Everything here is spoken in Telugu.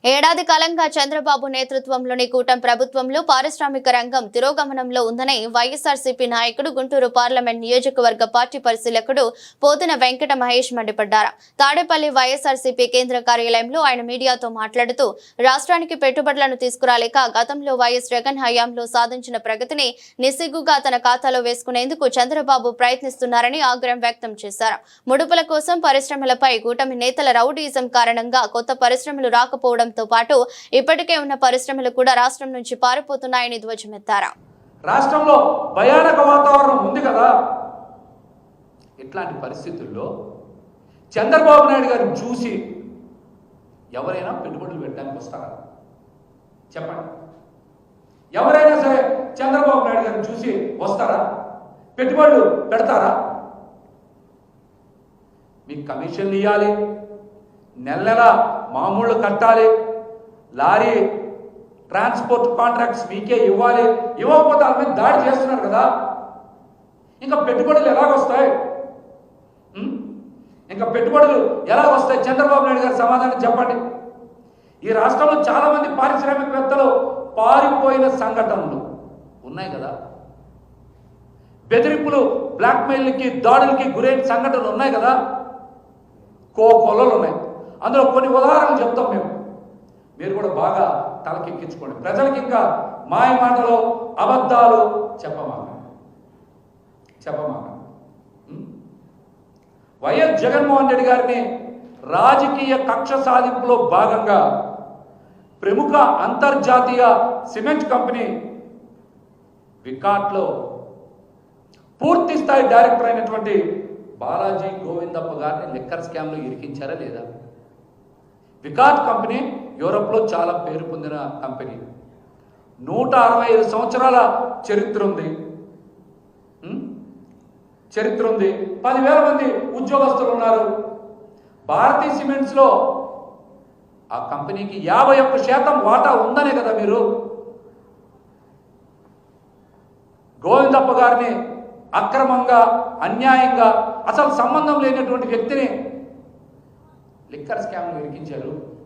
ఏడాది కాలంగా చంద్రబాబు నేతృత్వంలోని కూటమి ప్రభుత్వంలో పారిశ్రామిక రంగం తిరోగమనంలో ఉందని వైఎస్ఆర్సీపీ నాయకుడు గుంటూరు పార్లమెంట్ నియోజకవర్గ పార్టీ పరిశీలకుడు పోతున వెంకట మహేష్ మండిపడ్డారు. తాడేపల్లి వైఎస్ఆర్సీపీ కేంద్ర కార్యాలయంలో ఆయన మీడియాతో మాట్లాడుతూ రాష్ట్రానికి పెట్టుబడులను తీసుకురాలేక గతంలో వైఎస్ జగన్ హయాంలో సాధించిన ప్రగతిని నిస్సిగ్గుగా తన ఖాతాలో వేసుకునేందుకు చంద్రబాబు ప్రయత్నిస్తున్నారని ఆగ్రహం వ్యక్తం చేశారు. ముడుపుల కోసం పరిశ్రమలపై కూటమి నేతల రౌడీయిజం కారణంగా కొత్త పరిశ్రమలు రాకపోవడం తో పాటు ఇప్పటికే ఉన్న పరిశ్రమలు కూడా రాష్ట్రం నుంచి పారిపోతున్నాయని ధ్వజమెత్తారు. రాష్ట్రంలో భయానక వాతావరణం ఉంది కదా. ఇట్లాంటి పరిస్థితుల్లో చంద్రబాబు నాయుడు గారిని చూసి ఎవరైనా పెట్టుబడులు పెట్టడానికి వస్తారా? చెప్పండి. ఎవరైనా సరే చంద్రబాబు నాయుడు గారిని చూసి వస్తారా? పెట్టుబడులు పెడతారా? మీకు కమిషన్లు ఇవ్వాలి, నెల నెల మామూళ్ళు కట్టాలి, లారీ ట్రాన్స్పోర్ట్ కాంట్రాక్ట్స్ మీకే ఇవ్వాలి. ఇవ్వకపోతే వాళ్ళ మీద దాడి చేస్తున్నారు కదా. ఇంకా పెట్టుబడులు ఎలాగొస్తాయి? ఇంకా పెట్టుబడులు ఎలాగొస్తాయి? చంద్రబాబు నాయుడు గారు సమాధానం చెప్పండి. ఈ రాష్ట్రంలో చాలా మంది పారిశ్రామికవేత్తలు పారిపోయిన సంఘటనలు ఉన్నాయి కదా. బెదిరింపులు, బ్లాక్మెయిల్కి, దాడులకి గురైన సంఘటనలు ఉన్నాయి కదా. కోకొల్లలు ఉన్నాయి. అందులో కొన్ని ఉదాహరణలు చెప్తాం మీరు కూడా బాగా తలకెక్కించుకోండి. ప్రజలకి ఇంకా మాయ మాటలు, అబద్ధాలు చెప్పమాక. వైఎస్ జగన్మోహన్ రెడ్డి గారిని రాజకీయ కక్ష సాధింపులో భాగంగా ప్రముఖ అంతర్జాతీయ సిమెంట్ కంపెనీ వికాట్లో పూర్తి స్థాయి డైరెక్టర్ అయినటువంటి బాలాజీ గోవిందప్ప గారిని లిక్కర్ స్కామ్లో ఇరికించారా లేదా? వికాట్ కంపెనీ యూరోప్లో చాలా పేరు పొందిన కంపెనీ. 165 సంవత్సరాల చరిత్ర ఉంది. 10,000 మంది ఉద్యోగస్తులు ఉన్నారు. భారతీయ సిమెంట్స్లో ఆ కంపెనీకి 51% వాటా ఉందనే కదా మీరు గోవిందప్ప గారిని అక్రమంగా, అన్యాయంగా, అసలు సంబంధం లేనటువంటి వ్యక్తిని లిక్కర్ స్కామ్లో ఇరికించారు.